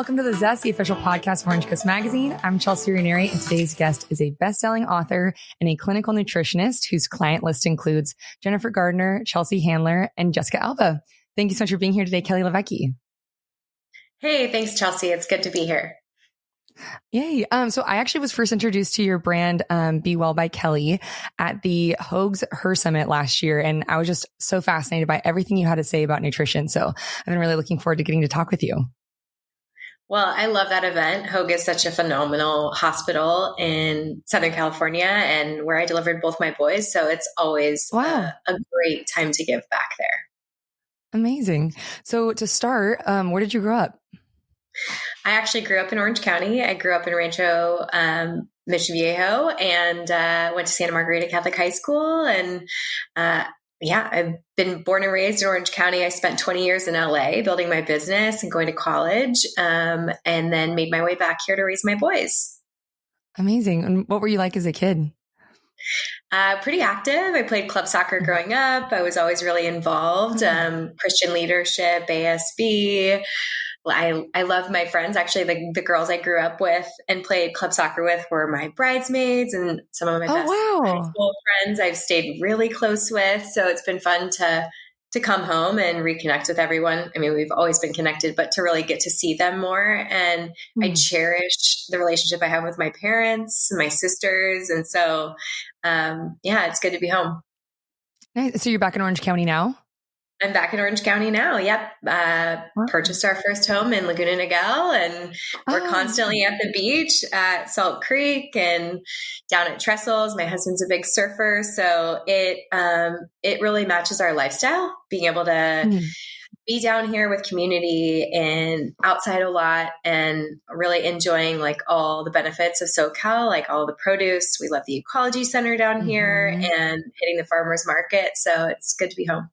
welcome to the Zest, the official podcast of Orange Coast Magazine. I'm Chelsea Ranieri, and today's guest is a best-selling author and a clinical nutritionist whose client list includes Jennifer Gardner, Chelsea Handler, and Jessica Alba. Thank you so much for being here today, Kelly LeVeque. Hey, thanks, Chelsea. It's good to be here. Yay. So I actually was first introduced to your brand, Be Well by Kelly, at the Hoag's Her Summit last year. And I was just so fascinated by everything you had to say about nutrition. So I've been really looking forward to getting to talk with you. Well, I love that event. Hoag is such a phenomenal hospital in Southern California and where I delivered both my boys. So it's always a great time to give back there. Amazing. So to start, where did you grow up? I actually grew up in Orange County. I grew up in Rancho Mission Viejo and went to Santa Margarita Catholic High School. And I've been born and raised in Orange County. I spent 20 years in LA building my business and going to college, and then made my way back here to raise my boys. Amazing. And what were you like as a kid? Pretty active. I played club soccer growing up. I was always really involved. Christian leadership, ASB. I love my friends. Actually, the girls I grew up with and played club soccer with were my bridesmaids and some of my best high school friends I've stayed really close with. So it's been fun to come home and reconnect with everyone. I mean, we've always been connected, but to really get to see them more. And I cherish the relationship I have with my parents, my sisters. And so, it's good to be home. Nice. So you're back in Orange County now? I'm back in Orange County now. Yep. Purchased our first home in Laguna Niguel, and we're constantly at the beach at Salt Creek and down at Trestles. My husband's a big surfer. So it really matches our lifestyle, being able to be down here with community and outside a lot and really enjoying like all the benefits of SoCal, like all the produce. We love the ecology center down here and hitting the farmer's market. So it's good to be home.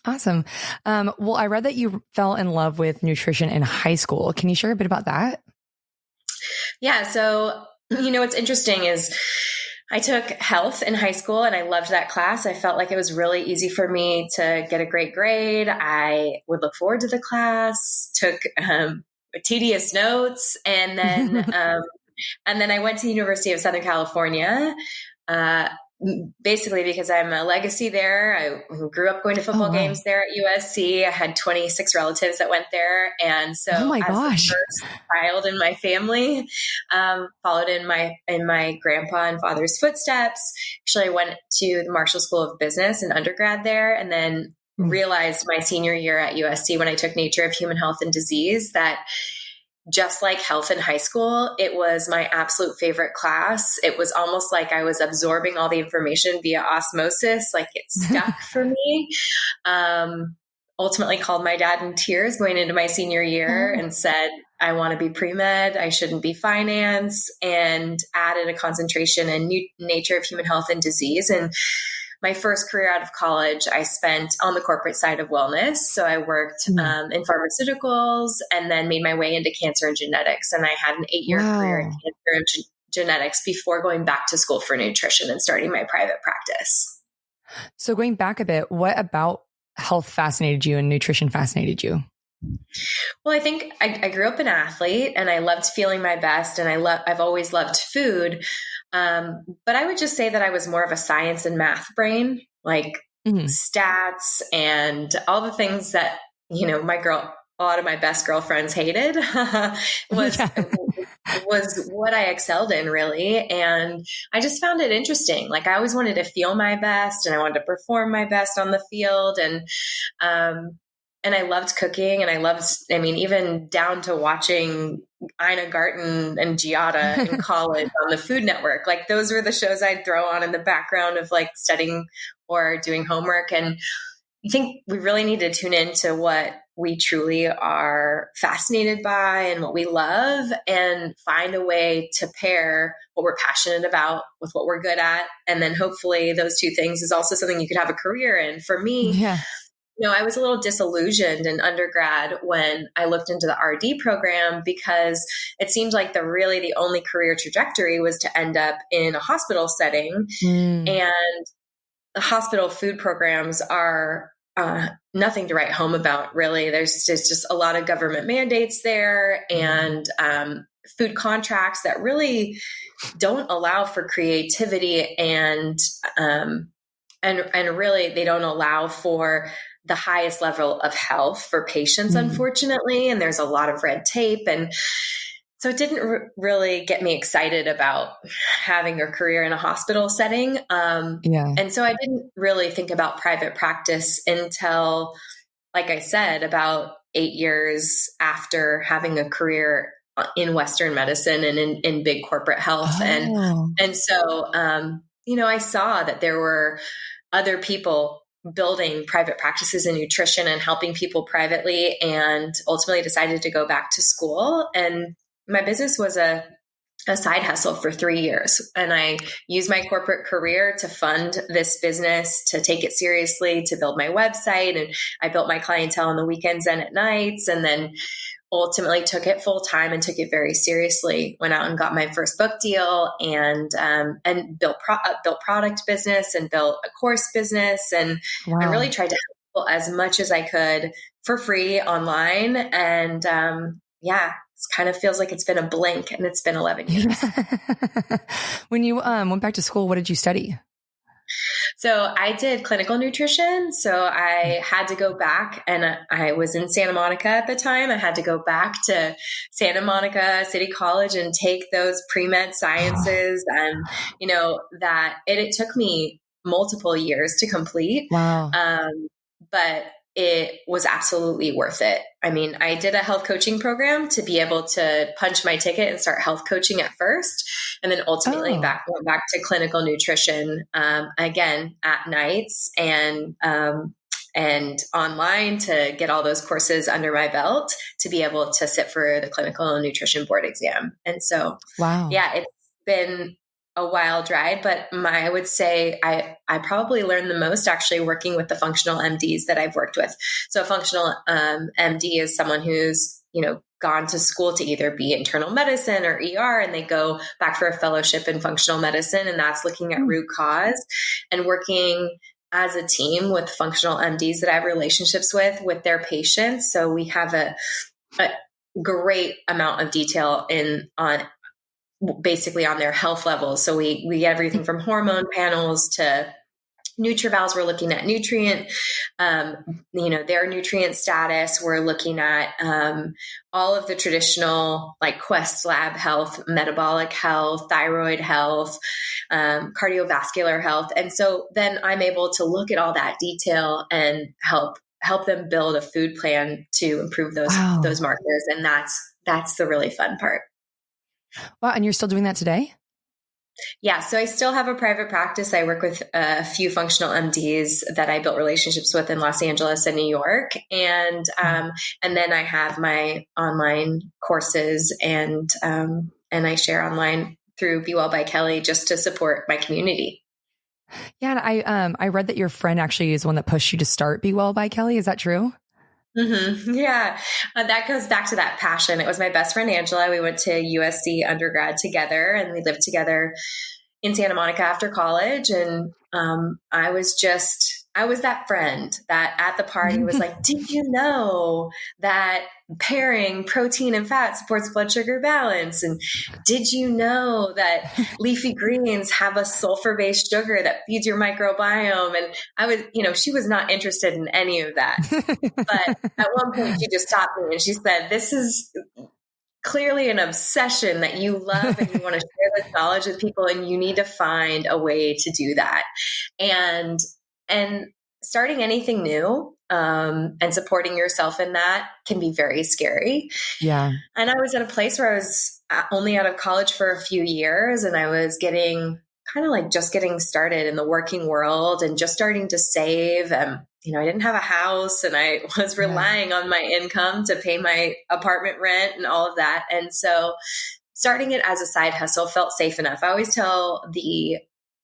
Awesome. Well, I read that you fell in love with nutrition in high school. Can you share a bit about that? Yeah. So, what's interesting is I took health in high school and I loved that class. I felt like it was really easy for me to get a great grade. I would look forward to the class, took tedious notes, and then I went to the University of Southern California, basically because I'm a legacy there. I grew up going to football games there at USC. I had 26 relatives that went there. And so as the first child in my family, followed in my grandpa and father's footsteps. Actually, I went to the Marshall School of Business in undergrad there, and then realized my senior year at USC when I took Nature of Human Health and Disease that just like health in high school, it was my absolute favorite class. It was almost like I was absorbing all the information via osmosis, like it stuck for me. Ultimately called my dad in tears going into my senior year and said, I want to be pre-med. I shouldn't be finance, and added a concentration in Nature of Human Health and Disease. And my first career out of college, I spent on the corporate side of wellness. So I worked in pharmaceuticals and then made my way into cancer and genetics. And I had an 8-year career in cancer and genetics before going back to school for nutrition and starting my private practice. So going back a bit, what about health fascinated you and nutrition fascinated you? Well, I think I grew up an athlete and I loved feeling my best, and I've always loved food. But I would just say that I was more of a science and math brain, like stats and all the things that, a lot of my best girlfriends hated was what I excelled in, really. And I just found it interesting. Like I always wanted to feel my best and I wanted to perform my best on the field. And I loved cooking, and even down to watching Ina Garten and Giada in college on the Food Network. Like those were the shows I'd throw on in the background of like studying or doing homework. And I think we really need to tune into what we truly are fascinated by and what we love, and find a way to pair what we're passionate about with what we're good at. And then hopefully those two things is also something you could have a career in. For me, I was a little disillusioned in undergrad when I looked into the RD program, because it seemed like the only career trajectory was to end up in a hospital setting. And the hospital food programs are nothing to write home about, really. There's just a lot of government mandates there, and food contracts that really don't allow for creativity, and really they don't allow for the highest level of health for patients, unfortunately. And there's a lot of red tape, and so it didn't really get me excited about having a career in a hospital setting. And so I didn't really think about private practice until, like I said, about 8 years after having a career in Western medicine and in big corporate health. And so, I saw that there were other people building private practices in nutrition and helping people privately, and ultimately decided to go back to school. And my business was a side hustle for 3 years. And I used my corporate career to fund this business, to take it seriously, to build my website. And I built my clientele on the weekends and at nights, and then ultimately took it full time and took it very seriously. Went out and got my first book deal, and built product business, and built a course business. And I really tried to help people as much as I could for free online. And it kind of feels like it's been a blink, and it's been 11 years. When you went back to school, what did you study? So I did clinical nutrition. So I had to go back, and I was in Santa Monica at the time. I had to go back to Santa Monica City College and take those pre-med sciences. And, it took me multiple years to complete. Wow. But it was absolutely worth it. I mean, I did a health coaching program to be able to punch my ticket and start health coaching at first. And then ultimately went back to clinical nutrition, again, at nights, and online, to get all those courses under my belt to be able to sit for the clinical nutrition board exam. And so, it's been a wild ride, but I would say I probably learned the most actually working with the functional MDs that I've worked with. So a functional MD is someone who's, gone to school to either be internal medicine or ER, and they go back for a fellowship in functional medicine. And that's looking at root cause and working as a team with functional MDs that I have relationships with their patients. So we have a great amount of detail on their health levels. So we get everything from hormone panels to NutriVals. We're looking at nutrient, their nutrient status. We're looking at all of the traditional, like Quest lab health, metabolic health, thyroid health, cardiovascular health. And so then I'm able to look at all that detail and help them build a food plan to improve those markers. And that's the really fun part. Wow. And you're still doing that today? Yeah. So I still have a private practice. I work with a few functional MDs that I built relationships with in Los Angeles and New York. And then I have my online courses, and I share online through Be Well by Kelly just to support my community. Yeah. And I read that your friend actually is the one that pushed you to start Be Well by Kelly. Is that true? Mm-hmm. Yeah. That goes back to that passion. It was my best friend, Angela. We went to USC undergrad together, and we lived together in Santa Monica after college. And I was that friend that at the party was like, did you know that pairing protein and fat supports blood sugar balance? And did you know that leafy greens have a sulfur-based sugar that feeds your microbiome? And I was, she was not interested in any of that. But at one point she just stopped me and she said, this is clearly an obsession that you love, and you want to share this knowledge with people, and you need to find a way to do that. And starting anything new and supporting yourself in that can be very scary. Yeah. And I was at a place where I was only out of college for a few years, and I was just getting started in the working world and just starting to save. I didn't have a house, and I was relying on my income to pay my apartment rent and all of that. And so starting it as a side hustle felt safe enough. I always tell the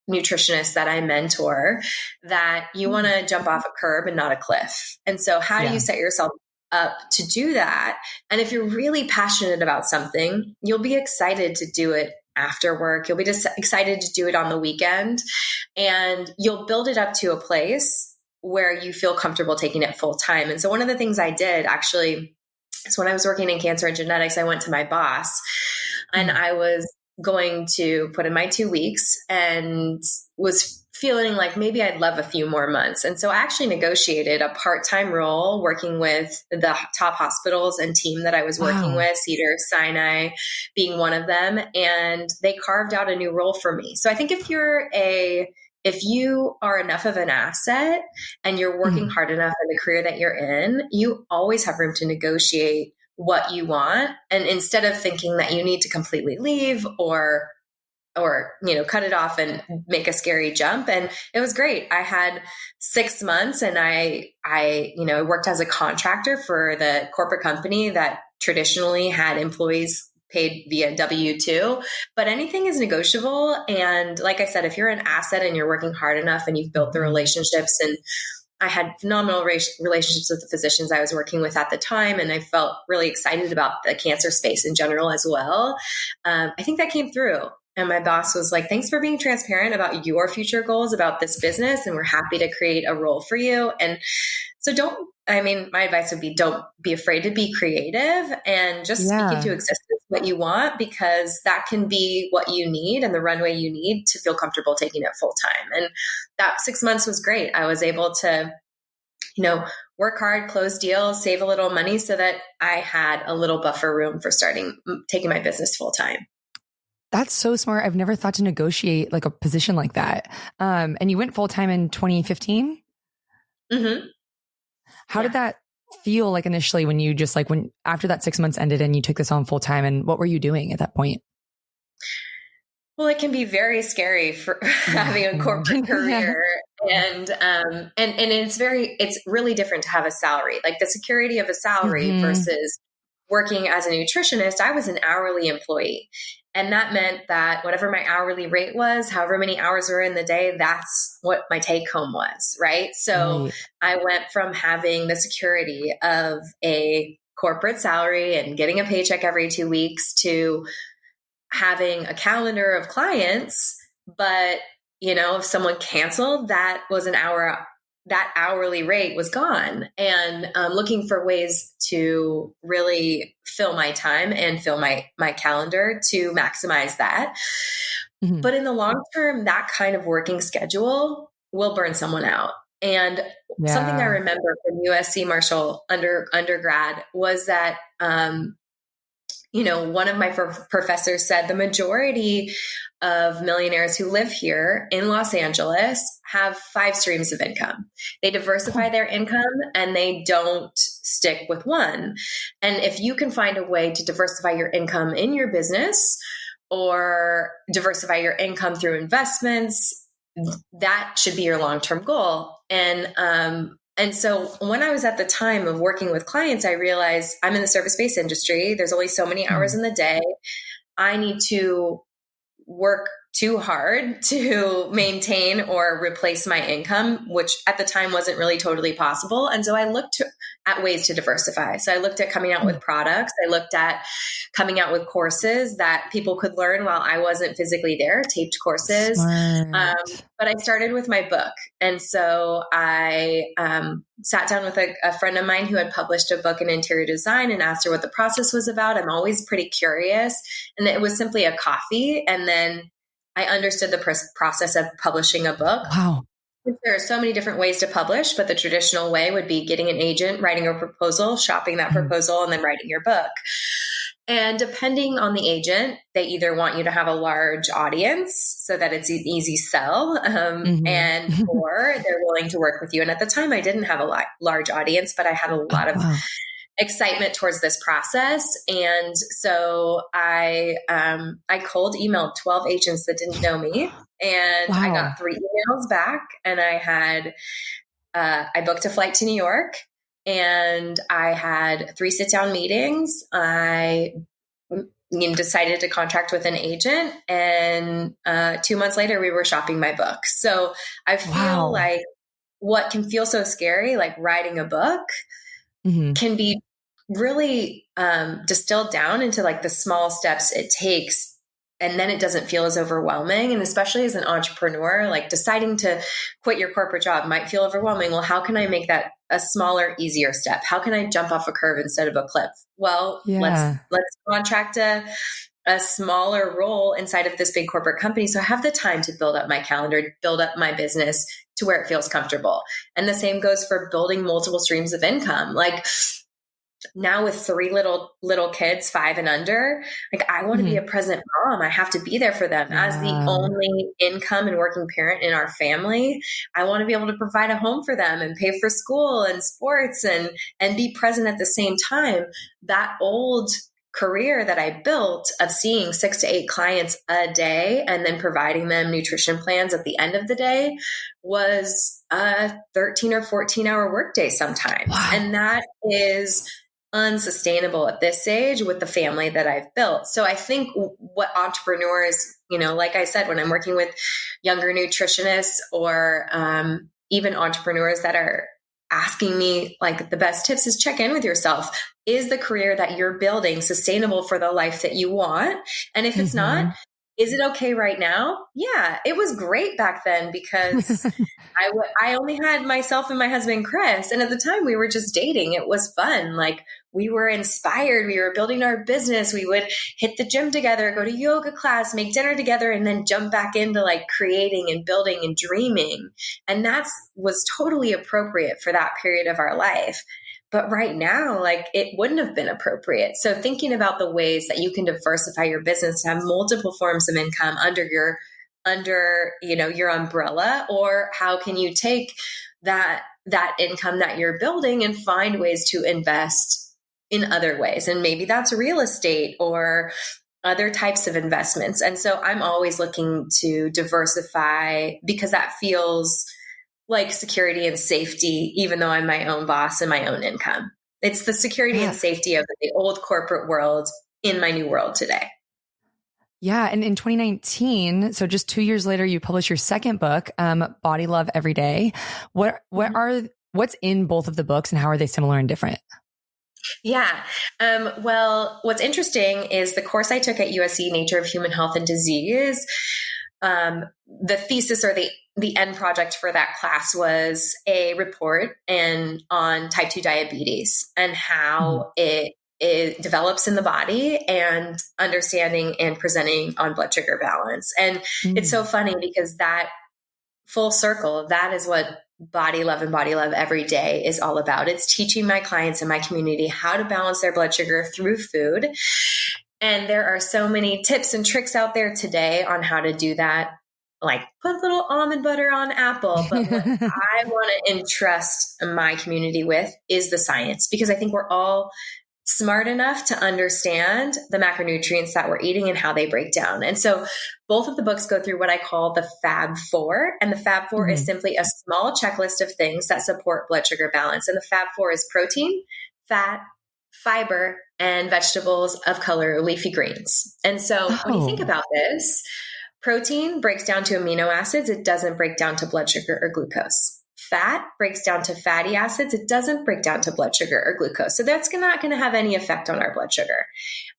nutritionists that I mentor that you want to jump off a curb and not a cliff. And so how do you set yourself up to do that? And if you're really passionate about something, you'll be excited to do it after work. You'll be just excited to do it on the weekend, and you'll build it up to a place where you feel comfortable taking it full time. And so one of the things I did actually is when I was working in cancer and genetics, I went to my boss and I was going to put in my 2 weeks and was feeling like maybe I'd love a few more months. And so I actually negotiated a part-time role working with the top hospitals and team that I was working with, Cedar Sinai being one of them. And they carved out a new role for me. So I think if you are enough of an asset and you're working hard enough in the career that you're in, you always have room to negotiate what you want. And instead of thinking that you need to completely leave or cut it off and make a scary jump. And it was great. I had 6 months and I worked as a contractor for the corporate company that traditionally had employees paid via W-2, but anything is negotiable. And like I said, if you're an asset and you're working hard enough and you've built the relationships, and I had phenomenal relationships with the physicians I was working with at the time. And I felt really excited about the cancer space in general as well. I think that came through. And my boss was like, thanks for being transparent about your future goals about this business. And we're happy to create a role for you. And so my advice would be, don't be afraid to be creative and just speak into existence what you want, because that can be what you need and the runway you need to feel comfortable taking it full time. And that 6 months was great. I was able to, work hard, close deals, save a little money so that I had a little buffer room for taking my business full time. That's so smart. I've never thought to negotiate like a position like that. And you went full time in 2015. Mm-hmm. How did that feel like initially when you just when after that 6 months ended and you took this on full time, and what were you doing at that point? Well, it can be very scary for having a corporate career. And it's really different to have a salary, like the security of a salary versus working as a nutritionist. I was an hourly employee. And that meant that whatever my hourly rate was, however many hours were in the day, that's what my take home was. Right. So I went from having the security of a corporate salary and getting a paycheck every 2 weeks to having a calendar of clients. But, if someone canceled, that hourly rate was gone, and looking for ways to really fill my time and fill my calendar to maximize that. Mm-hmm. But in the long term, that kind of working schedule will burn someone out. And something I remember from USC Marshall undergrad was that, one of my professors said the majority of millionaires who live here in Los Angeles have 5 streams of income. They diversify their income and they don't stick with one. And if you can find a way to diversify your income in your business or diversify your income through investments, that should be your long-term goal. And so when I was at the time of working with clients, I realized I'm in the service-based industry. There's only so many hours in the day. I need to work too hard to maintain or replace my income, which at the time wasn't really totally possible. And so I looked at ways to diversify. So I looked at coming out with products. I looked at coming out with courses that people could learn while I wasn't physically there, taped courses. But I started with my book. And so I sat down with a friend of mine who had published a book in interior design and asked her what the process was about. I'm always pretty curious. And it was simply a coffee. And then I understood the process of publishing a book. Wow. There are so many different ways to publish, but the traditional way would be getting an agent, writing a proposal, shopping that proposal, and then writing your book. And depending on the agent, they either want you to have a large audience so that it's an easy sell, and or they're willing to work with you. And at the time, I didn't have a large audience, but I had a lot of excitement towards this process. And so I cold emailed 12 agents that didn't know me, and I got 3 emails back, and I booked a flight to New York, and I had 3 sit-down meetings. I decided to contract with an agent, and 2 months later we were shopping my book. So I feel like what can feel so scary, like writing a book, can be really distilled down into like the small steps it takes and then it doesn't feel as overwhelming. And especially as an entrepreneur, like deciding to quit your corporate job might feel overwhelming. Well, how can I make that a smaller, easier step? How can I jump off a curve instead of a cliff? Well, Yeah. let's contract a smaller role inside of this big corporate company. So I have the time to build up my calendar, build up my business to where it feels comfortable. And the same goes for building multiple streams of income. Like now with three little kids, 5 and under, like I want to be a present mom. I have to be there for them as the only income and working parent in our family. I want to be able to provide a home for them and pay for school and sports and be present at the same time. That old career that I built of seeing 6 to 8 clients a day and then providing them nutrition plans at the end of the day was a 13 or 14-hour workday sometimes. Wow. And that is unsustainable at this age with the family that I've built. So I think what entrepreneurs, like I said, when I'm working with younger nutritionists or even entrepreneurs that are asking me, like, the best tips is check in with yourself. Is the career that you're building sustainable for the life that you want? And if it's not, is it okay right now? Yeah, it was great back then because I only had myself and my husband, Chris. And at the time we were just dating. It was fun. Like we were inspired. We were building our business. We would hit the gym together, go to yoga class, make dinner together, and then jump back into like creating and building and dreaming. And that was totally appropriate for that period of our life. But right now, like it wouldn't have been appropriate. So thinking about the ways that you can diversify your business to have multiple forms of income under your umbrella, or how can you take that income that you're building and find ways to invest in other ways? And maybe that's real estate or other types of investments. And so I'm always looking to diversify because that feels like security and safety, even though I'm my own boss and my own income. It's the security and safety of the old corporate world in my new world today. Yeah. And in 2019, so just 2 years later, you published your second book, Body Love Every Day. What's in both of the books and how are they similar and different? Yeah. Well, what's interesting is the course I took at USC, Nature of Human Health and Disease. The thesis or the end project for that class was a report on type 2 diabetes and how it develops in the body and understanding and presenting on blood sugar balance. And it's so funny because that full circle, that is what Body Love and Body Love Every Day is all about. It's teaching my clients in my community how to balance their blood sugar through food. And there are so many tips and tricks out there today on how to do that. Like put a little almond butter on apple. But what I want to entrust my community with is the science, because I think we're all smart enough to understand the macronutrients that we're eating and how they break down. And so both of the books go through what I call the Fab Four. And the Fab Four is simply a small checklist of things that support blood sugar balance. And the Fab Four is protein, fat, fiber, and vegetables of color, leafy greens. And so when you think about this, protein breaks down to amino acids. It doesn't break down to blood sugar or glucose. Fat breaks down to fatty acids. It doesn't break down to blood sugar or glucose. So that's not going to have any effect on our blood sugar.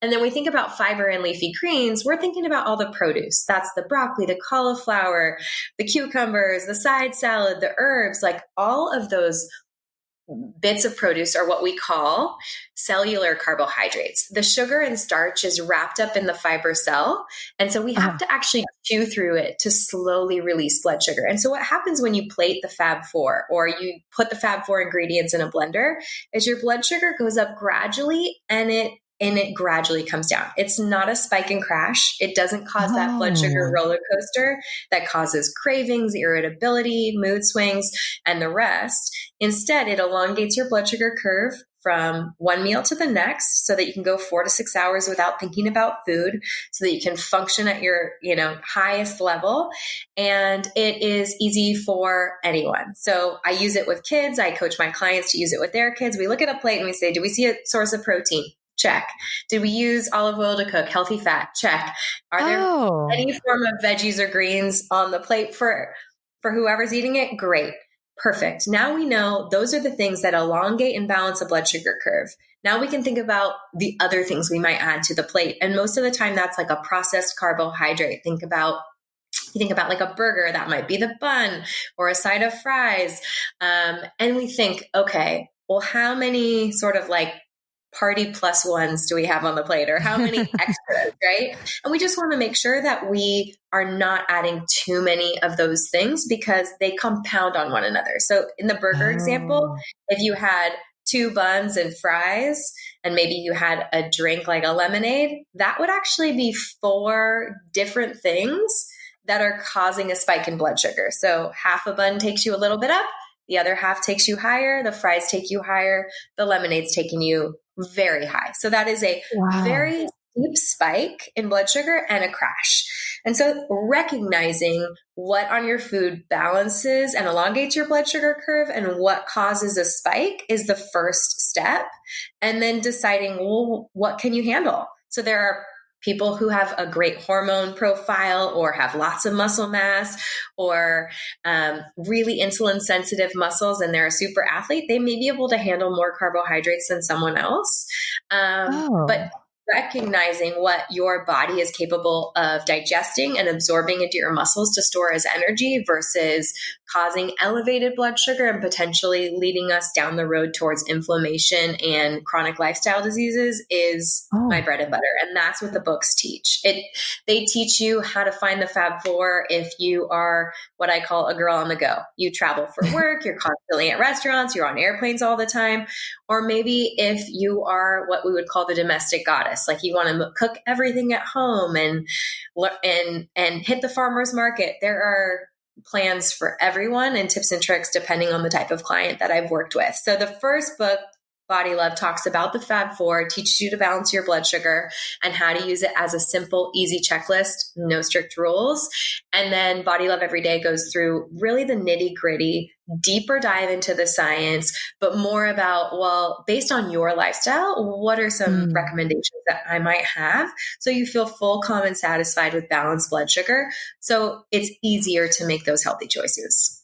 And then we think about fiber and leafy greens. We're thinking about all the produce. That's the broccoli, the cauliflower, the cucumbers, the side salad, the herbs, like all of those bits of produce are what we call cellular carbohydrates. The sugar and starch is wrapped up in the fiber cell. And so we have to actually chew through it to slowly release blood sugar. And so what happens when you plate the Fab Four or you put the Fab Four ingredients in a blender is your blood sugar goes up gradually and it gradually comes down. It's not a spike and crash. It doesn't cause that blood sugar roller coaster that causes cravings, irritability, mood swings, and the rest. Instead, it elongates your blood sugar curve from one meal to the next so that you can go 4 to 6 hours without thinking about food, so that you can function at your, highest level. And it is easy for anyone. So I use it with kids. I coach my clients to use it with their kids. We look at a plate and we say, do we see a source of protein? Check. Did we use olive oil to cook? Healthy fat? Check. Are there any form of veggies or greens on the plate for whoever's eating it? Great. Perfect. Now we know those are the things that elongate and balance a blood sugar curve. Now we can think about the other things we might add to the plate. And most of the time that's like a processed carbohydrate. You think about like a burger, that might be the bun or a side of fries. And we think, okay, well, how many sort of like party plus ones do we have on the plate, or how many extras, right? And we just want to make sure that we are not adding too many of those things because they compound on one another. So in the burger example, if you had 2 buns and fries, and maybe you had a drink like a lemonade, that would actually be 4 different things that are causing a spike in blood sugar. So half a bun takes you a little bit up, the other half takes you higher, the fries take you higher, the lemonade's taking you very high. So that is a very steep spike in blood sugar and a crash. And so recognizing what on your food balances and elongates your blood sugar curve and what causes a spike is the first step. And then deciding, well, what can you handle? So there are people who have a great hormone profile or have lots of muscle mass or really insulin sensitive muscles and they're a super athlete, they may be able to handle more carbohydrates than someone else. But recognizing what your body is capable of digesting and absorbing into your muscles to store as energy versus causing elevated blood sugar and potentially leading us down the road towards inflammation and chronic lifestyle diseases is my bread and butter. And that's what the books teach. They teach you how to find the Fab Four if you are what I call a girl on the go. You travel for work, you're constantly at restaurants, you're on airplanes all the time. Or maybe if you are what we would call the domestic goddess, like you want to cook everything at home and hit the farmer's market. There are plans for everyone and tips and tricks depending on the type of client that I've worked with. So the first book, Body Love, talks about the Fab Four, teaches you to balance your blood sugar and how to use it as a simple, easy checklist, no strict rules. And then Body Love Every Day goes through really the nitty gritty, deeper dive into the science, but more about, well, based on your lifestyle, what are some recommendations that I might have so you feel full, calm, and satisfied with balanced blood sugar. So it's easier to make those healthy choices.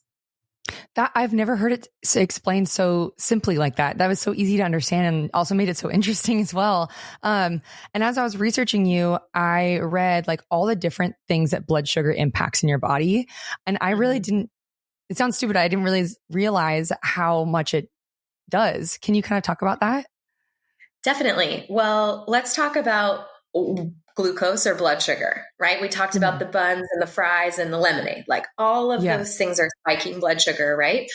That I've never heard it explained so simply like that. That was so easy to understand and also made it so interesting as well. And as I was researching you, I read like all the different things that blood sugar impacts in your body. And I really didn't, it sounds stupid. I didn't really realize how much it does. Can you kind of talk about that? Definitely. Well, let's talk about glucose or blood sugar, right? We talked about the buns and the fries and the lemonade, like all of those things are spiking blood sugar, right?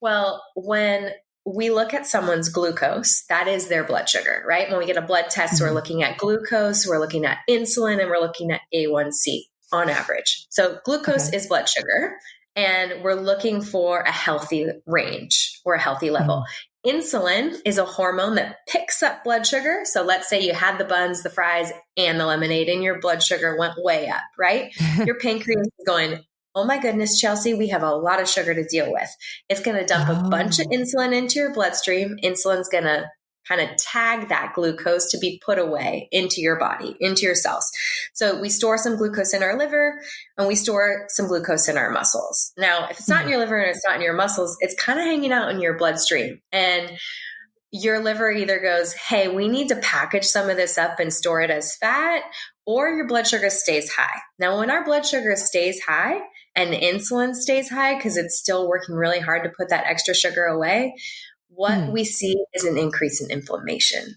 Well, when we look at someone's glucose, that is their blood sugar, right? When we get a blood test, we're looking at glucose, we're looking at insulin, and we're looking at A1C on average. So glucose is blood sugar, and we're looking for a healthy range or a healthy level. Insulin is a hormone that picks up blood sugar. So let's say you had the buns, the fries, and the lemonade, and your blood sugar went way up, right? Your pancreas is going, oh my goodness, Chelsea, we have a lot of sugar to deal with. It's going to dump a bunch of insulin into your bloodstream. Insulin's going to kind of tag that glucose to be put away into your body, into your cells. So we store some glucose in our liver and we store some glucose in our muscles. Now, if it's not in your liver and it's not in your muscles, it's kind of hanging out in your bloodstream. And your liver either goes, hey, we need to package some of this up and store it as fat, or your blood sugar stays high. Now, when our blood sugar stays high and the insulin stays high because it's still working really hard to put that extra sugar away, what we see is an increase in inflammation.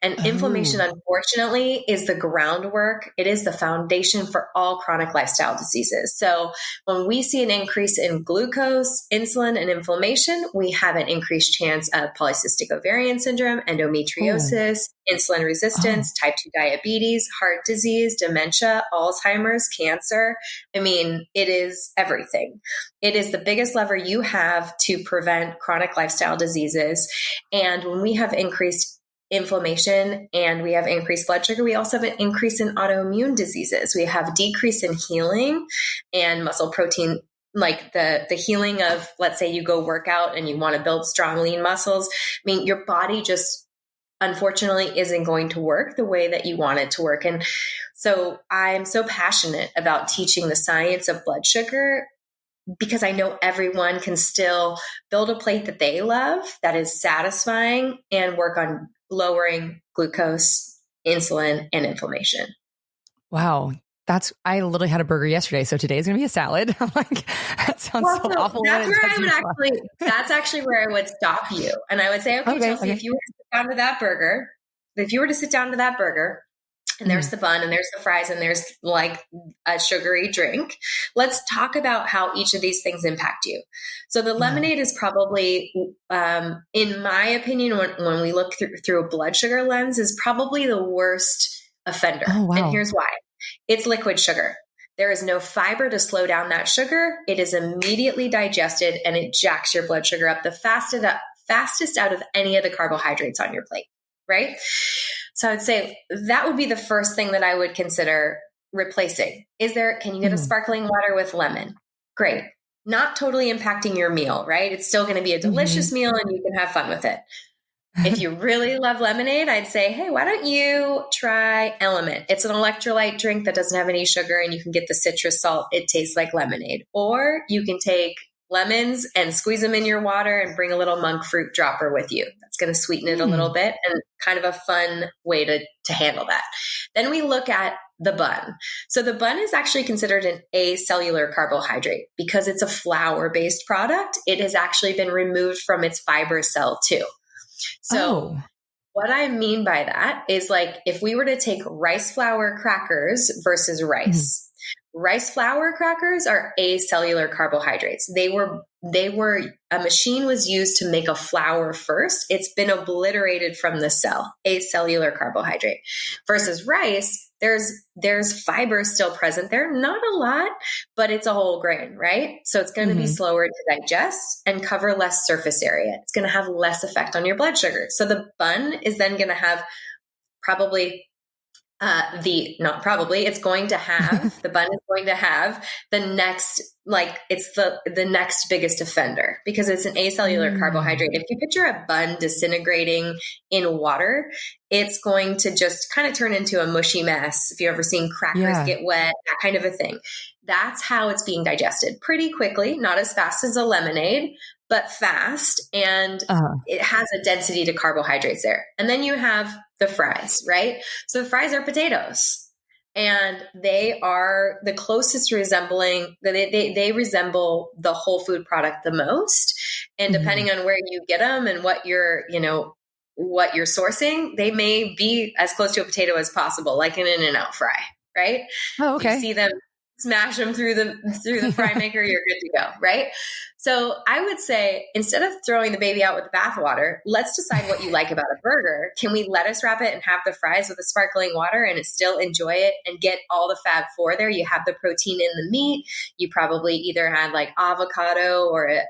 And inflammation, unfortunately, is the groundwork. It is the foundation for all chronic lifestyle diseases. So when we see an increase in glucose, insulin, and inflammation, we have an increased chance of polycystic ovarian syndrome, endometriosis, insulin resistance, type 2 diabetes, heart disease, dementia, Alzheimer's, cancer. I mean, it is everything. It is the biggest lever you have to prevent chronic lifestyle diseases. And when we have increased inflammation and we have increased blood sugar, we also have an increase in autoimmune diseases. We have decrease in healing and muscle protein, like the healing of, let's say you go work out and you want to build strong, lean muscles. I mean, your body just unfortunately isn't going to work the way that you want it to work. And so I'm so passionate about teaching the science of blood sugar because I know everyone can still build a plate that they love, that is satisfying, and work on lowering glucose, insulin, and inflammation. Wow. I literally had a burger yesterday, so today's going to be a salad. I'm like, that sounds so awful. That's actually where I would stop you. And I would say, okay, Chelsea, if you were to sit down to that burger, and there's the bun and there's the fries and there's like a sugary drink, let's talk about how each of these things impact you. So the lemonade is probably, in my opinion, when we look through a blood sugar lens, is probably the worst offender. Oh, wow. And here's why. It's liquid sugar. There is no fiber to slow down that sugar. It is immediately digested and it jacks your blood sugar up the fastest out of any of the carbohydrates on your plate, right? So I would say that would be the first thing that I would consider replacing. Can you get a sparkling water with lemon? Great. Not totally impacting your meal, right? It's still going to be a delicious meal and you can have fun with it. If you really love lemonade, I'd say, hey, why don't you try Element? It's an electrolyte drink that doesn't have any sugar and you can get the citrus salt. It tastes like lemonade. Or you can take lemons and squeeze them in your water and bring a little monk fruit dropper with you. That's going to sweeten it a little bit and kind of a fun way to handle that. Then we look at the bun. So the bun is actually considered an acellular carbohydrate because it's a flour-based product. It has actually been removed from its fiber cell too. So what I mean by that is like if we were to take rice flour crackers versus rice, rice flour crackers are acellular carbohydrates. A machine was used to make a flour first. It's been obliterated from the cell, acellular carbohydrate. Versus rice, there's fiber still present there. Not a lot, but it's a whole grain, right? So it's going to be slower to digest and cover less surface area. It's going to have less effect on your blood sugar. So the bun is then going to have it's going to have, the bun is going to have the next, it's the next biggest offender because it's an acellular carbohydrate. If you picture a bun disintegrating in water, it's going to just kind of turn into a mushy mess. If you've ever seen crackers get wet, that kind of a thing. That's how it's being digested pretty quickly, not as fast as a lemonade, but fast. And it has a density to carbohydrates there. And then you have the fries, right? So the fries are potatoes and they are the closest resembling, they resemble the whole food product the most. And depending on where you get them and what you're sourcing, they may be as close to a potato as possible, like an In-N-Out fry, right? Oh, okay. You see them smash them through the fry maker, you're good to go, right? So I would say instead of throwing the baby out with the bathwater, let's decide what you like about a burger. Can we lettuce wrap it and have the fries with the sparkling water and still enjoy it and get all the Fab Four there? You have the protein in the meat. You probably either had like avocado or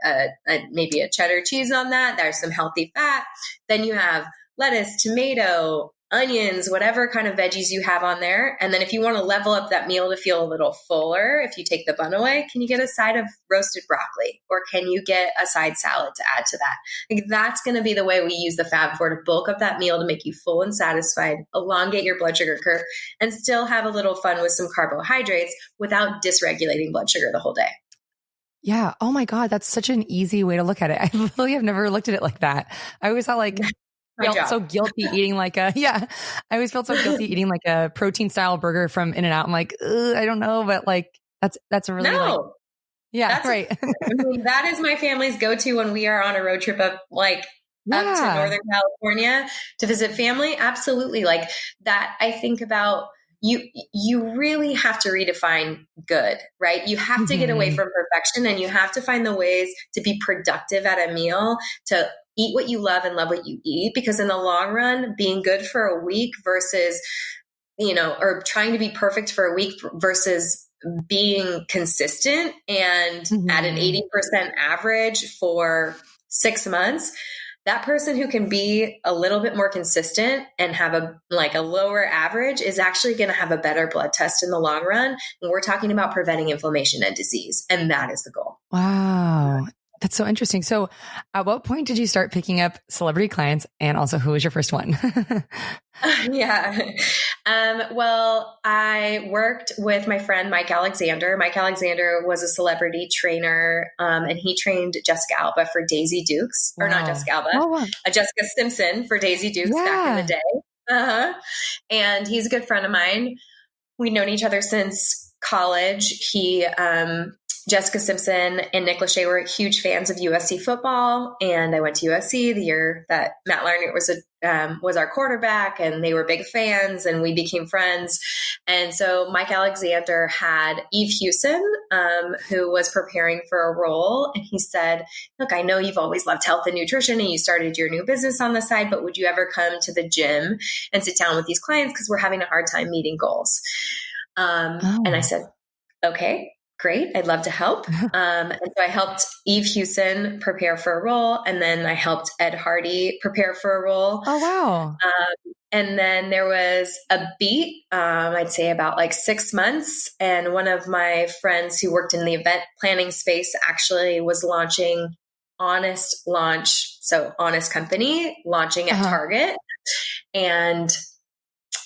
maybe a cheddar cheese on that. There's some healthy fat. Then you have lettuce, tomato, onions, whatever kind of veggies you have on there. And then if you want to level up that meal to feel a little fuller, if you take the bun away, can you get a side of roasted broccoli? Or can you get a side salad to add to that? Like that's going to be the way we use the Fab Four to bulk up that meal to make you full and satisfied, elongate your blood sugar curve, and still have a little fun with some carbohydrates without dysregulating blood sugar the whole day. Yeah. Oh my God. That's such an easy way to look at it. I really have never looked at it like that. I always thought I felt so guilty eating I always felt so guilty eating like a protein style burger from In-N-Out. I'm like, I don't know, but that's a really right. That is my family's go-to when we are on a road trip up to Northern California to visit family. Absolutely. Like that. I think about you really have to redefine good, right? You have to get away from perfection and you have to find the ways to be productive at a meal, to eat what you love and love what you eat, because in the long run, being good for a week versus, or trying to be perfect for a week versus being consistent and at an 80% average for 6 months, that person who can be a little bit more consistent and have a lower average is actually going to have a better blood test in the long run. And we're talking about preventing inflammation and disease. And that is the goal. Wow. That's so interesting. So at what point did you start picking up celebrity clients, and also who was your first one? Yeah. Well, I worked with my friend, Mike Alexander. Mike Alexander was a celebrity trainer, and he trained Jessica Alba for Daisy Dukes, or not Wow. Jessica Alba, Oh, wow. Jessica Simpson for Daisy Dukes back in the Yeah. day. Uh-huh. And he's a good friend of mine. We've known each other since college. Jessica Simpson and Nick Lachey were huge fans of USC football, and I went to USC the year that Matt Larnert was our quarterback, and they were big fans, and we became friends. And so Mike Alexander had Eve Hewson, who was preparing for a role, and he said, "Look, I know you've always loved health and nutrition, and you started your new business on the side, but would you ever come to the gym and sit down with these clients because we're having a hard time meeting goals?" And I said, "Okay, great. I'd love to help." And so I helped Eve Hewson prepare for a role. And then I helped Ed Hardy prepare for a role. Oh, wow. And then there was a beat, I'd say about like 6 months. And one of my friends who worked in the event planning space actually was launching Honest Launch. So Honest Company launching at Target. And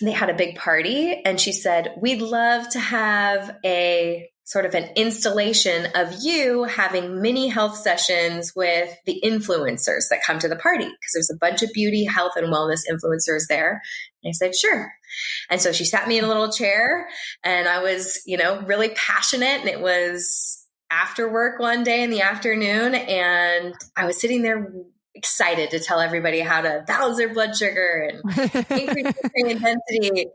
they had a big party, and she said, "We'd love to have a sort of an installation of you having mini health sessions with the influencers that come to the party," because there's a bunch of beauty, health, and wellness influencers there. And I said, "Sure." And so she sat me in a little chair, and I was, really passionate. And it was after work one day in the afternoon, and I was sitting there excited to tell everybody how to balance their blood sugar and increase nutrient intensity.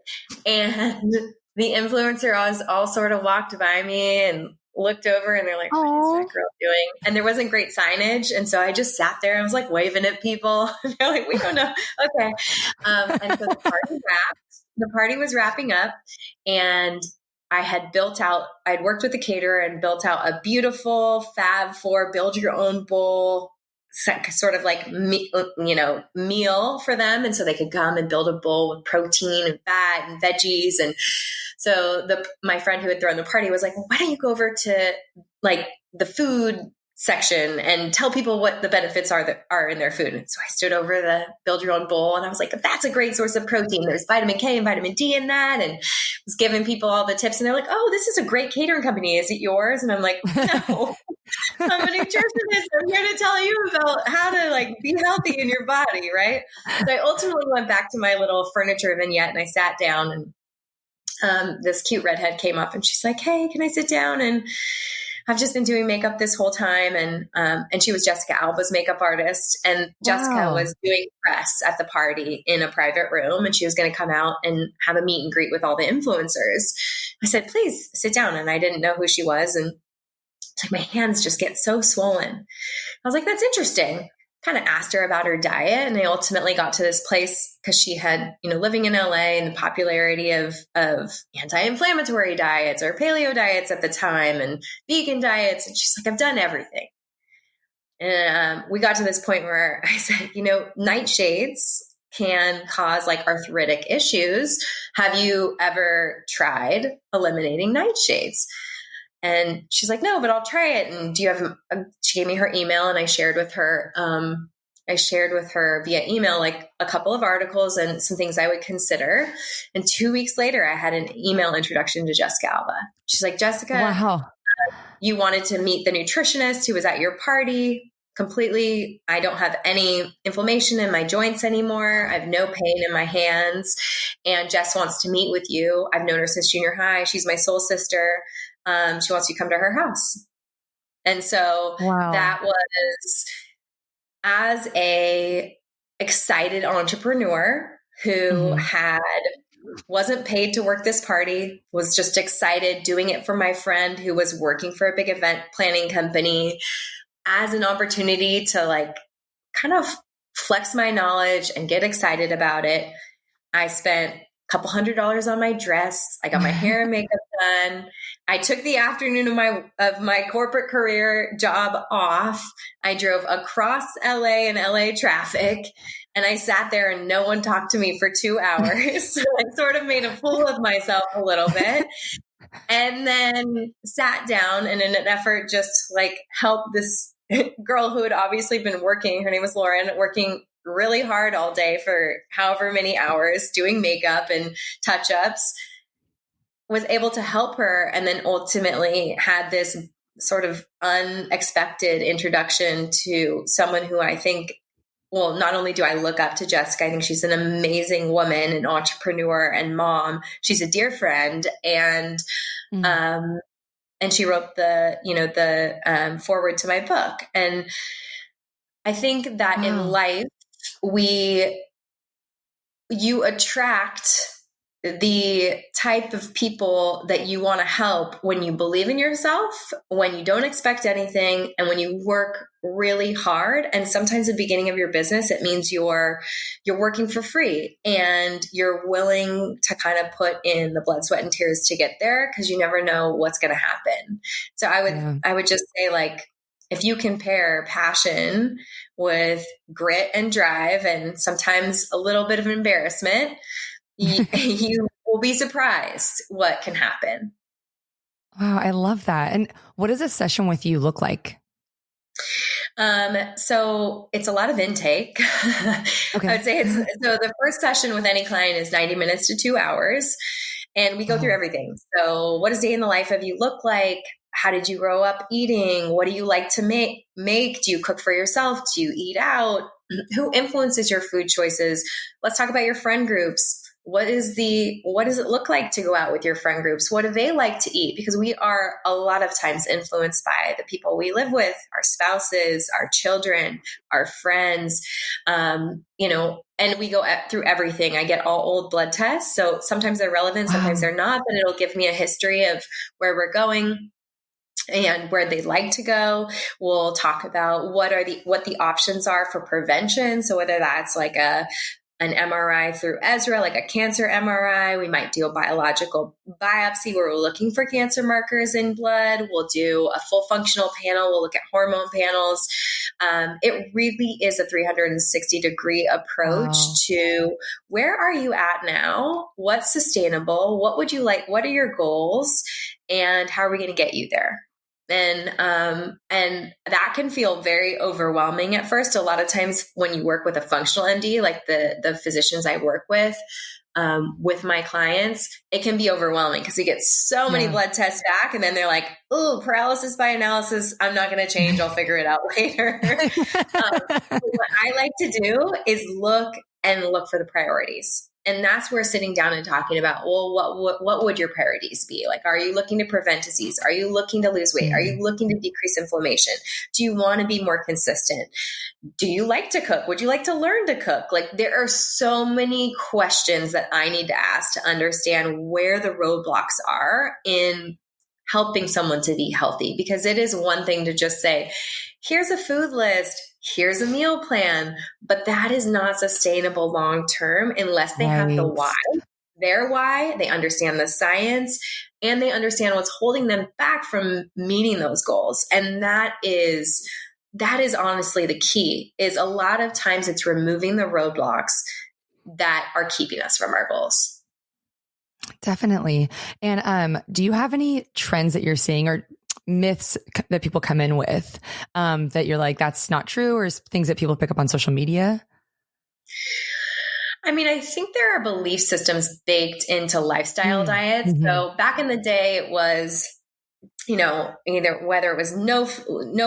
And the influencer all sort of walked by me and looked over, and they're like, "What is that girl doing?" And there wasn't great signage. And so I just sat there and was like waving at people. They're like, "We don't know." Okay. And so the party was wrapping up, and I'd worked with the caterer and built out a beautiful Fab Four build your own bowl sort of like, meal for them. And so they could come and build a bowl with protein and fat and veggies. And so my friend who had thrown the party was like, "Well, why don't you go over to like the food section and tell people what the benefits are in their food?" And so I stood over the build your own bowl, and I was like, "That's a great source of protein. There's vitamin K and vitamin D in that." And was giving people all the tips, and they're like, "Oh, this is a great catering company. Is it yours?" And I'm like, "No, I'm a nutritionist. I'm here to tell you about how to be healthy in your body." Right. So I ultimately went back to my little furniture vignette, and I sat down, and this cute redhead came up, and she's like, "Hey, can I sit down?" And I've just been doing makeup this whole time. And she was Jessica Alba's makeup artist. And Jessica was doing press at the party in a private room, and she was going to come out and have a meet and greet with all the influencers. I said, "Please sit down." And I didn't know who she was. And my hands just get so swollen. I was like, "That's interesting." Kind of asked her about her diet. And I ultimately got to this place because she had, living in LA and the popularity of anti-inflammatory diets or paleo diets at the time and vegan diets. And she's like, "I've done everything." And we got to this point where I said, "Nightshades can cause arthritic issues. Have you ever tried eliminating nightshades?" And she's like, "No, but I'll try it." And do you have, she gave me her email, and I shared with her via email, a couple of articles and some things I would consider. And 2 weeks later, I had an email introduction to Jessica Alba. She's like, "Jessica, wow, you wanted to meet the nutritionist who was at your party. Completely, I don't have any inflammation in my joints anymore. I have no pain in my hands. And Jess wants to meet with you. I've known her since junior high. She's my soul sister. She wants you to come to her house." And so that was, as a excited entrepreneur who wasn't paid to work this party, was just excited doing it for my friend who was working for a big event planning company, as an opportunity to kind of flex my knowledge and get excited about it. I spent couple $100 on my dress. I got my hair and makeup done. I took the afternoon of my corporate career job off. I drove across LA in LA traffic, and I sat there and no one talked to me for 2 hours. So I sort of made a fool of myself a little bit, and then sat down and in an effort just help this girl who had obviously been working, her name was Lauren, working really hard all day for however many hours doing makeup and touch-ups, was able to help her, and then ultimately had this sort of unexpected introduction to someone who I think, well, not only do I look up to Jessica, I think she's an amazing woman, an entrepreneur and mom. She's a dear friend. And, and she wrote the forward to my book. And I think that in life, you attract the type of people that you want to help when you believe in yourself, when you don't expect anything, and when you work really hard. And sometimes at the beginning of your business, it means you're working for free and you're willing to kind of put in the blood, sweat, and tears to get there, because you never know what's going to happen. So I would just say, like, if you compare passion with grit and drive and sometimes a little bit of embarrassment, you will be surprised what can happen. Wow, I love that. And what does a session with you look like? So it's a lot of intake. Okay. I would say so the first session with any client is 90 minutes to 2 hours. And we go through everything. So what does day in the life of you look like? How did you grow up eating? What do you like to make? Do you cook for yourself? Do you eat out? Who influences your food choices? Let's talk about your friend groups. What does it look like to go out with your friend groups? What do they like to eat? Because we are a lot of times influenced by the people we live with, our spouses, our children, our friends, and we go through everything. I get all old blood tests. So sometimes they're relevant, sometimes they're not, but it'll give me a history of where we're going and where they'd like to go. We'll talk about what the options are for prevention. So whether that's like an MRI through Ezra, like a cancer MRI. We might do a biological biopsy where we're looking for cancer markers in blood. We'll do a full functional panel. We'll look at hormone panels. It really is a 360-degree approach to where are you at now? What's sustainable? What would you like? What are your goals? And how are we going to get you there? And that can feel very overwhelming at first. A lot of times when you work with a functional MD, like the physicians I work with my clients, it can be overwhelming because you get so many blood tests back, and then they're like, "Oh, paralysis by analysis. I'm not going to change. I'll figure it out later." What I like to do is look for the priorities. And that's where sitting down and talking about, well, what would your priorities be? Like, are you looking to prevent disease? Are you looking to lose weight? Are you looking to decrease inflammation? Do you want to be more consistent? Do you like to cook? Would you like to learn to cook? Like, there are so many questions that I need to ask to understand where the roadblocks are in helping someone to be healthy. Because it is one thing to just say, here's a food list, here's a meal plan, but that is not sustainable long-term unless they have the why, their why, they understand the science, and they understand what's holding them back from meeting those goals. And that is honestly the key. Is a lot of times it's removing the roadblocks that are keeping us from our goals. Definitely. And do you have any trends that you're seeing or myths that people come in with that you're like, that's not true, or things that people pick up on social media? I mean, I think there are belief systems baked into lifestyle diets. So back in the day, it was, either whether it was no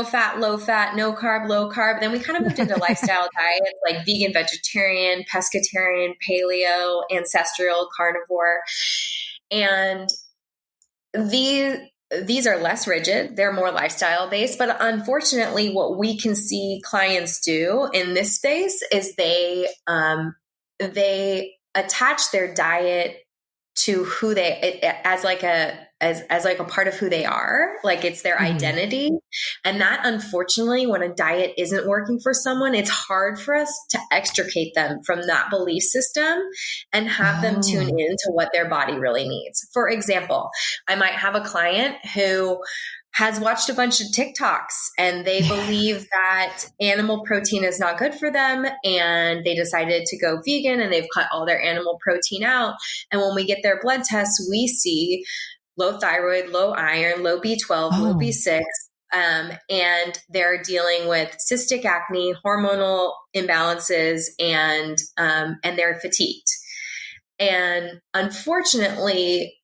fat, low fat, no carb, low carb. Then we kind of moved into lifestyle diets like vegan, vegetarian, pescatarian, paleo, ancestral, carnivore. And these are less rigid. They're more lifestyle based. But unfortunately, what we can see clients do in this space is they attach their diet to who as like a part of who they are, like it's their identity. And that, unfortunately, when a diet isn't working for someone, it's hard for us to extricate them from that belief system and have them tune into what their body really needs. For example, I might have a client who has watched a bunch of TikToks and they believe that animal protein is not good for them. And they decided to go vegan and they've cut all their animal protein out. And when we get their blood tests, we see low thyroid, low iron, low B12, low B6, and they're dealing with cystic acne, hormonal imbalances, and they're fatigued. And unfortunately,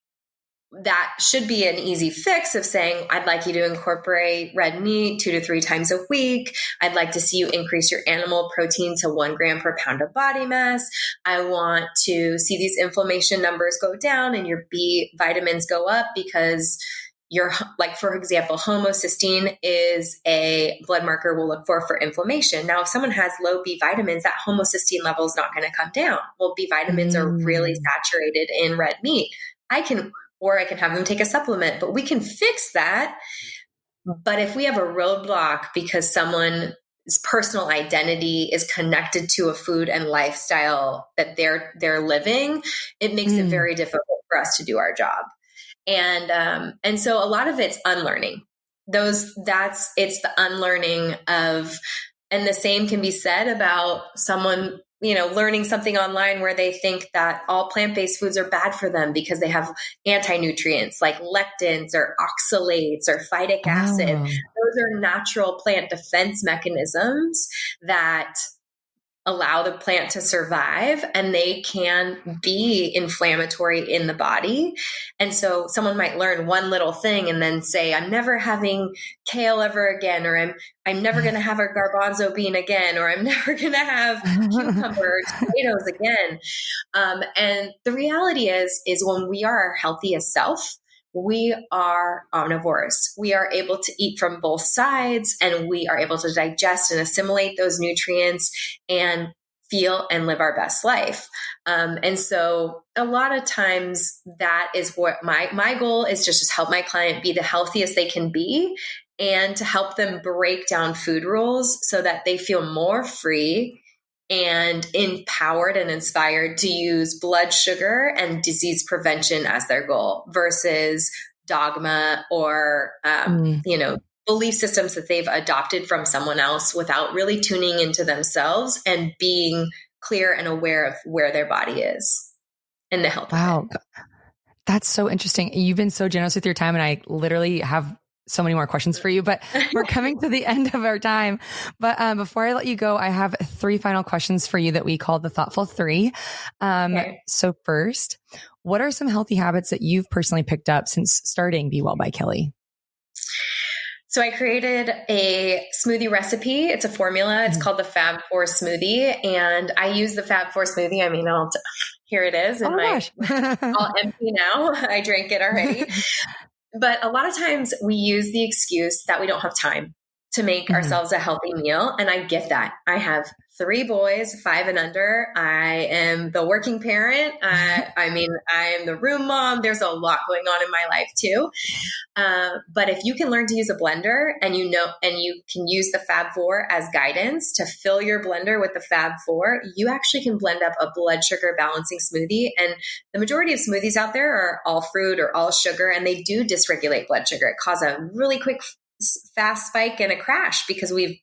that should be an easy fix of saying, I'd like you to incorporate red meat 2 to 3 times a week. I'd like to see you increase your animal protein to 1 gram per pound of body mass. I want to see these inflammation numbers go down and your B vitamins go up because you're like, for example, homocysteine is a blood marker we'll look for inflammation. Now, if someone has low B vitamins, that homocysteine level is not going to come down. Well, B vitamins are really saturated in red meat. I can have them take a supplement, but we can fix that. But if we have a roadblock because someone's personal identity is connected to a food and lifestyle that they're living, it makes it very difficult for us to do our job. And so a lot of it's unlearning. It's the unlearning of, and the same can be said about someone, learning something online where they think that all plant-based foods are bad for them because they have anti-nutrients like lectins or oxalates or phytic acid. Those are natural plant defense mechanisms that allow the plant to survive, and they can be inflammatory in the body. And so someone might learn one little thing and then say, I'm never having kale ever again, or I'm never going to have a garbanzo bean again, or I'm never going to have cucumber or tomatoes again. And the reality is when we are our healthiest self, we are omnivores. We are able to eat from both sides, and we are able to digest and assimilate those nutrients and feel and live our best life. And so a lot of times that is what my goal is, to just help my client be the healthiest they can be, and to help them break down food rules so that they feel more free and empowered and inspired to use blood sugar and disease prevention as their goal versus dogma or, belief systems that they've adopted from someone else without really tuning into themselves and being clear and aware of where their body is and the health of it. That's so interesting. You've been so generous with your time, and I literally have so many more questions for you, but we're coming to the end of our time. But before I let you go, I have 3 final questions for you that we call the Thoughtful 3. Okay. So first, what are some healthy habits that you've personally picked up since starting Be Well by Kelly? So I created a smoothie recipe. It's a formula. It's called the Fab 4 smoothie. And I use the Fab 4 smoothie. I mean, here it is. All empty now. I drank it already. But a lot of times we use the excuse that we don't have time to make ourselves a healthy meal. And I get that. I have 3 boys, 5 and under. I am the working parent. I am the room mom. There's a lot going on in my life too. But if you can learn to use a blender and you can use the Fab 4 as guidance to fill your blender with the Fab 4, you actually can blend up a blood sugar balancing smoothie. And the majority of smoothies out there are all fruit or all sugar, and they do dysregulate blood sugar. It causes a really quick, fast spike and a crash because we've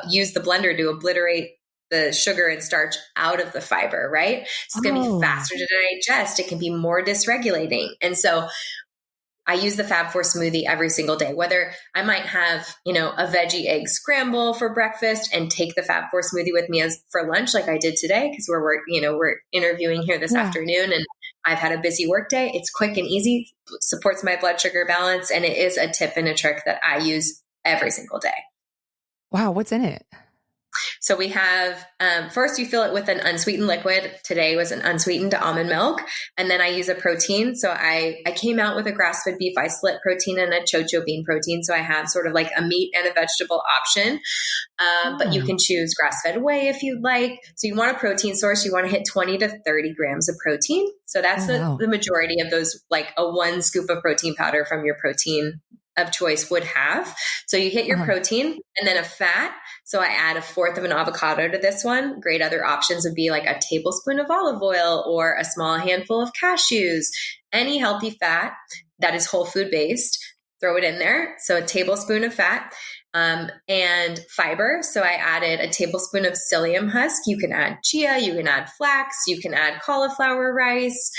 used the blender to obliterate the sugar and starch out of the fiber, right? So it's going to be faster to digest. It can be more dysregulating. And so I use the Fab 4 smoothie every single day, whether I might have, a veggie egg scramble for breakfast and take the Fab 4 smoothie with me for lunch, like I did today, because we're interviewing here this afternoon, and I've had a busy work day. It's quick and easy, supports my blood sugar balance, and it is a tip and a trick that I use every single day. Wow. What's in it? So we have, first you fill it with an unsweetened liquid. Today was an unsweetened almond milk. And then I use a protein. So I came out with a grass-fed beef isolate protein and a chocho bean protein. So I have sort of like a meat and a vegetable option. But you can choose grass-fed whey if you'd like. So you want a protein source. You want to hit 20 to 30 grams of protein. So that's the majority of those, like a 1 scoop of protein powder from your protein of choice would have. So you hit your protein and then a fat. So I add 1/4 of an avocado to this one. Great other options would be like a tablespoon of olive oil or a small handful of cashews. Any healthy fat that is whole food based, throw it in there. So a tablespoon of fat and fiber. So I added a tablespoon of psyllium husk. You can add chia, you can add flax, you can add cauliflower rice,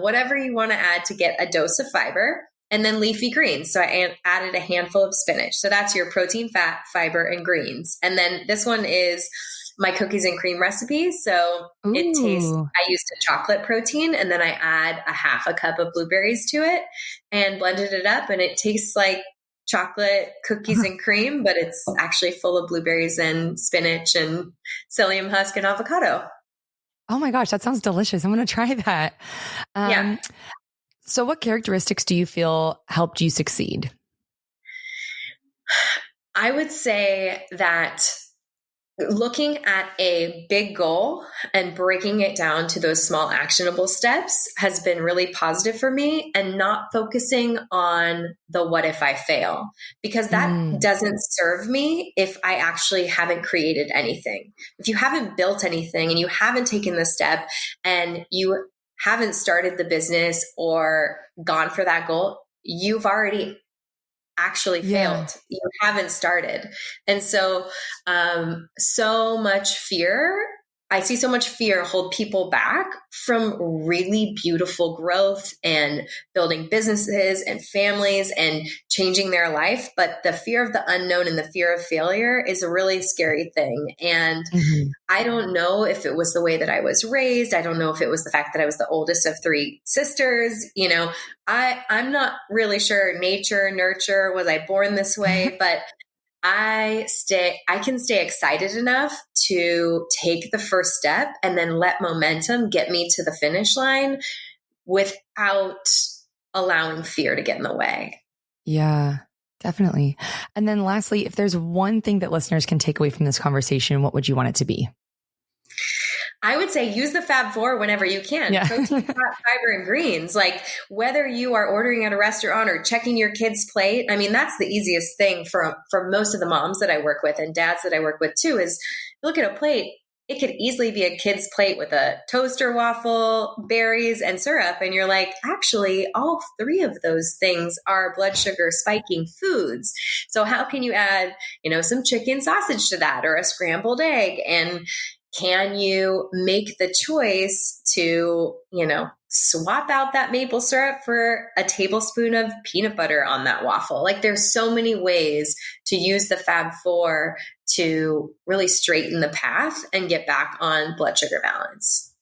whatever you want to add to get a dose of fiber. and then leafy greens. So I added a handful of spinach. So that's your protein, fat, fiber, and greens. And then this one is my cookies and cream recipe. So it tastes, Ooh. I used a chocolate protein, and then I add a half a cup of blueberries to it and blended it up. And it tastes like chocolate cookies and cream, but it's actually full of blueberries and spinach and psyllium husk and avocado. Oh my gosh, that sounds delicious. I'm going to try that. Yeah. So what characteristics do you feel helped you succeed? I would say that looking at a big goal and breaking it down to those small actionable steps has been really positive for me, and not focusing on the what if I fail, because that doesn't serve me if I actually haven't created anything. If you haven't built anything and you haven't taken the step and you haven't started the business or gone for that goal, you've already actually failed. You haven't started. And so, so much fear. I see so much fear hold people back from really beautiful growth and building businesses and families and changing their life. But the fear of the unknown and the fear of failure is a really scary thing. And I don't know if it was the way that I was raised. I don't know if it was the fact that I was the oldest of three sisters. You know, I'm not really sure. Nature, nurture, was I born this way? But I can stay excited enough to take the first step and then let momentum get me to the finish line without allowing fear to get in the way. Yeah, definitely. And then lastly, if there's one thing that listeners can take away from this conversation, what would you want it to be? I would say use the Fab Four whenever you can. Yeah. Protein, fat, fiber, and greens. Like whether you are ordering at a restaurant or checking your kid's plate. I mean, that's the easiest thing for most of the moms that I work with and dads that I work with too, is look at a plate. It could easily be a kid's plate with a toaster waffle, berries, and syrup. And you're like, actually, all three of those things are blood sugar spiking foods. So how can you add, some chicken sausage to that, or a scrambled egg? And can you make the choice to, swap out that maple syrup for a tablespoon of peanut butter on that waffle? Like there's so many ways to use the Fab Four to really straighten the path and get back on blood sugar balance.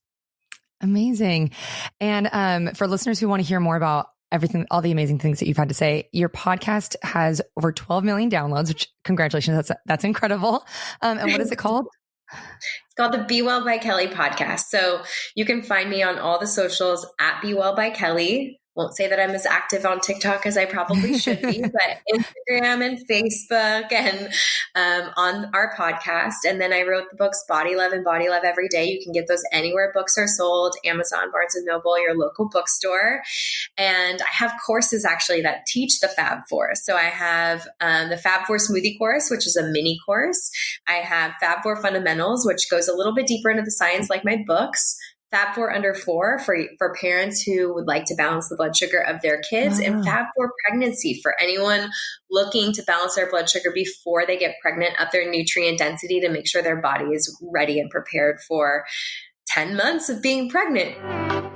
Amazing. And for listeners who want to hear more about everything, all the amazing things that you've had to say, your podcast has over 12 million downloads, which congratulations. That's incredible. And what is it called? It's called the Be Well by Kelly podcast. So you can find me on all the socials at Be Well by Kelly. Won't say that I'm as active on TikTok as I probably should be, but Instagram and Facebook and on our podcast. And then I wrote the books Body Love and Body Love Every Day. You can get those anywhere books are sold, Amazon, Barnes & Noble, your local bookstore. And I have courses actually that teach the Fab Four. So I have the Fab Four Smoothie course, which is a mini course. I have Fab Four Fundamentals, which goes a little bit deeper into the science like my books. Fab Four Under 4 for parents who would like to balance the blood sugar of their kids, and Fab Four Pregnancy for anyone looking to balance their blood sugar before they get pregnant, up their nutrient density to make sure their body is ready and prepared for 10 months of being pregnant.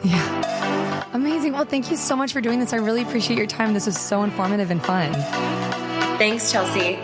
Yeah. Amazing. Well, thank you so much for doing this. I really appreciate your time. This was so informative and fun. Thanks, Chelsea.